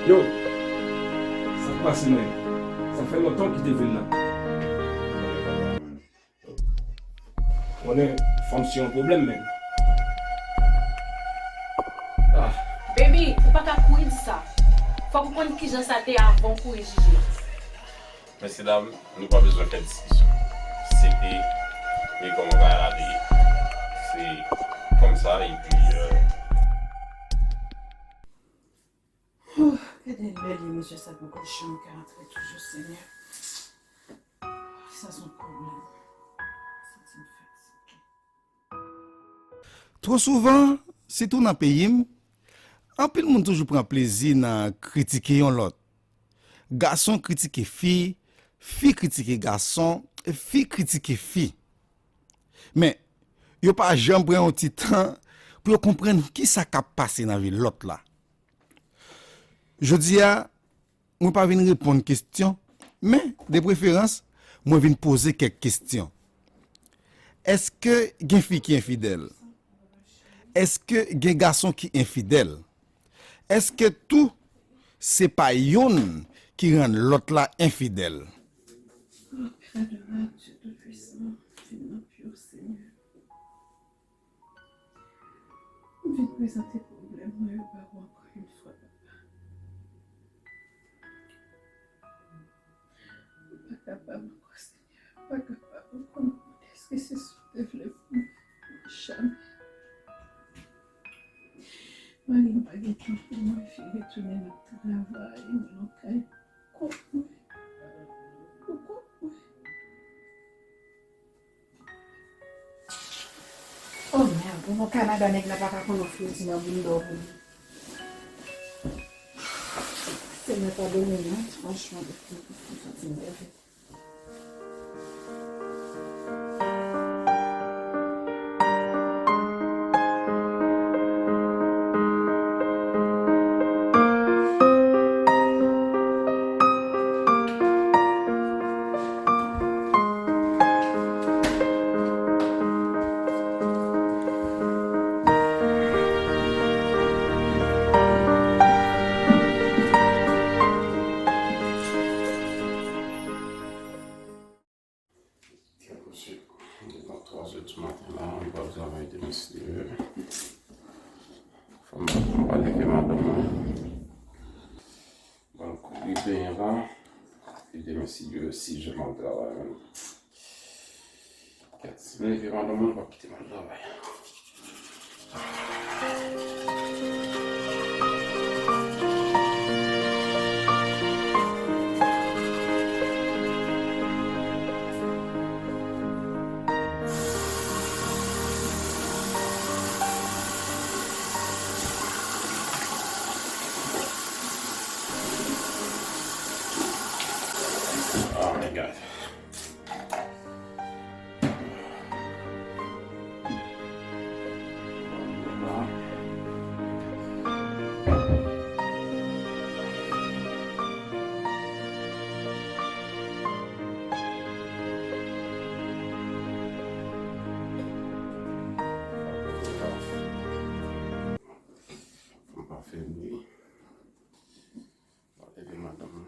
Yo, ça passe, mais ça fait longtemps qu'il devait là. On est femme sur un problème, même. Ah, Baby, ou pas qu'à courir ça. Faut qu'on prenne qui j'en saté avant de courir juger. Messieurs, dames, nous n'avons pas besoin de faire discussion. Et comment on va la vie. C'est comme ça, et puis. Oh, que des belles monsieur, ça peut cocher mon caractère toujours, Seigneur. Ça, son problème. C'est une fatigue. Trop souvent, c'est tout dans le pays, en pile monde toujours prend plaisir à critiquer l'autre. Garçon critiquer fille, fille critiquer garçon, et fille critiquer fille. Mais yo pas jamais prend un petit temps pour comprendre qui ça a passé dans la vie l'autre là. Je dis à moi pas venir répondre question, mais de préférence, moi venir poser quelques questions. Est-ce que gen fille qui est infidèle? Est-ce que gen garçon qui est infidèle? Est-ce que tout c'est pas yon qui rend l'autre là infidèle? Père de ma Dieu Tout-Puissant, viens pur, Seigneur. Viens présenter problème, moi, au barreau encore une fois, papa. Pas capable encore, Seigneur. Pas capable encore. Est-ce que c'est ce que tu veux pour moi? Jamais. Marie n'a pas de temps pour moi, il faut retourner à notre travail, mon caille. Pourquoi? Pourquoi? Oh merde, mon Canada n'est pas qu'à qu'on offre une window. C'est même pas donné, non? Franchement, c'est une belle. Monsieur, dans 3 heures du matin, là, on va travailler de monsieur. On va lever madame. On va couper bien là. Et de monsieur, si je m'en travaille. 4 lever madame, on va quitter mon travail. Oh my God. On va faire nuit. On va lever madame.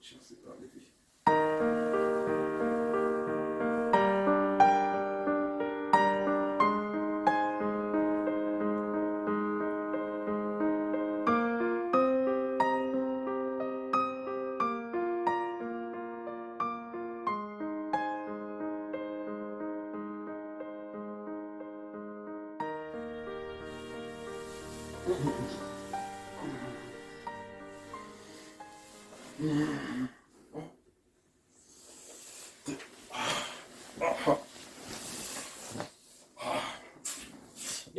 Je sais pas, les filles. Il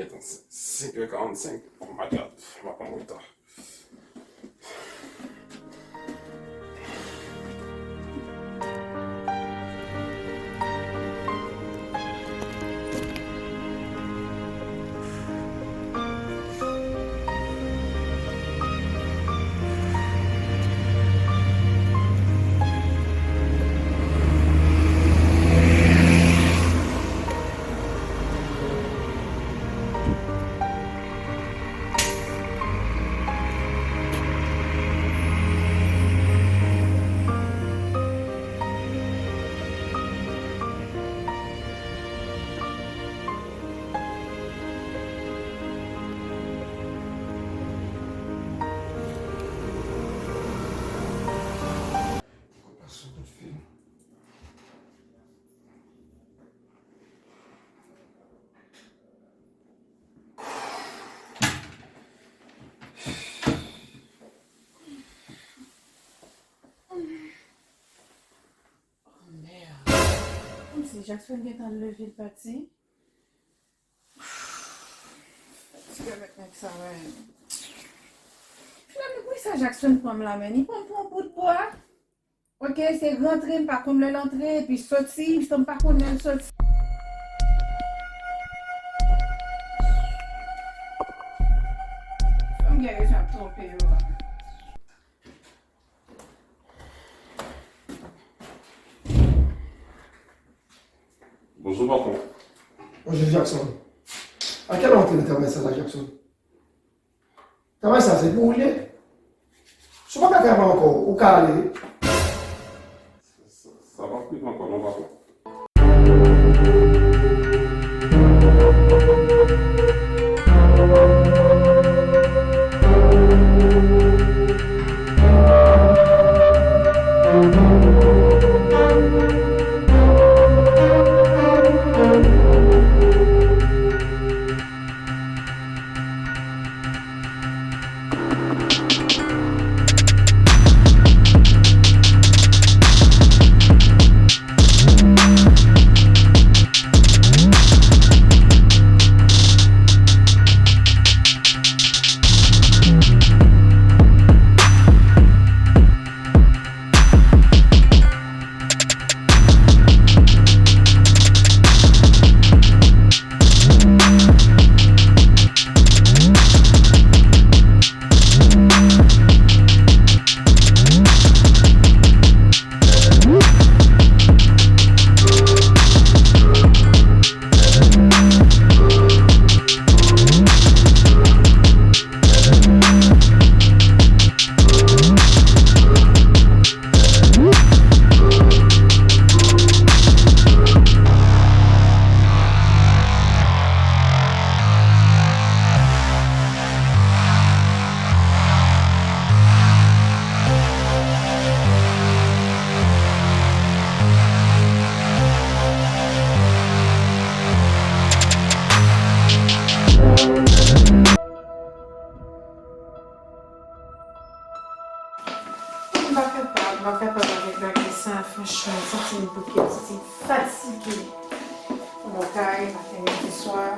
est 5h45. Oh my god, on va prendre le temps. Si Jackson est en lever le parti. Tu peux mettre ça, ouais. Finalement, oui, ça, Jackson prend la main. Il prend un bout de bois. Ok, c'est rentrer, par contre, l'entrée, puis sortir, je tombe pas contre le sortir. Je me guérir, je vais me tromper. Bonjour, patron. Bonjour Jackson. À quelle entrée de travail ça, Jackson? Travail ça, c'est pour où il est? Je ne sais pas quand encore, au calé. Ça va plus encore, non, patron. Pas capable avec ça, franchement, c'est une bouquet, c'est fatigué. Bon, il ce soir,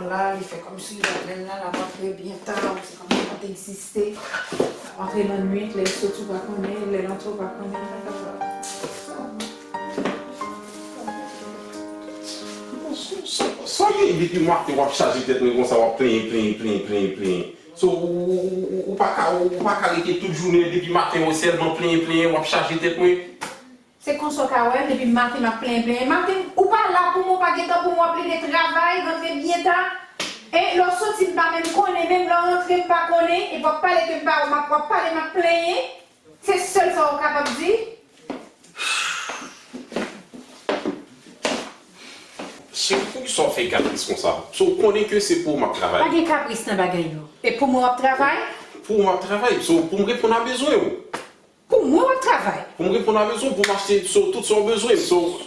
là, il fait comme si il là, la rentrée bien tard, c'est comme si on existait. Rentrer la nuit, les sauts va connaître, les lentos va connaître. Soyez depuis moi que vous chargez tête comme ça, vous plein. So, ou pas arrêter toute journée depuis matin au seulement plein, vous chargez tête moi. C'est qu'on soit ouais, depuis matin m'a plein. Matin ou pas là pour moi pas temps pour moi plein de travail, rentrer bien tard. Et l'on sorti pas même connaît, même l'on rentrer pas connaît et pour parler que pas m'a parler m'a plein. C'est seul ça on capable de dire. C'est pour qu'ils sont fait caprice comme ça. So, on connaît que c'est pour mon travail. Pas de caprice dans bagaille. Et pour moi travail? Pour mon travail, so, pour me répondre à besoin. Pour moi travail. Pour me répondre à besoin, pour m'acheter sur tout son besoin. So,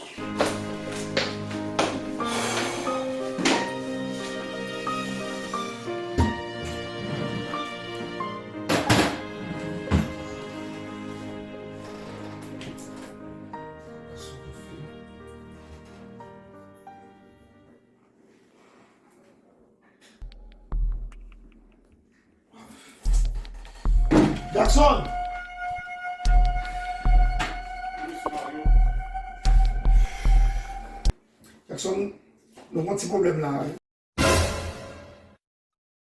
Jackson! Jackson, nous avons un petit problème là.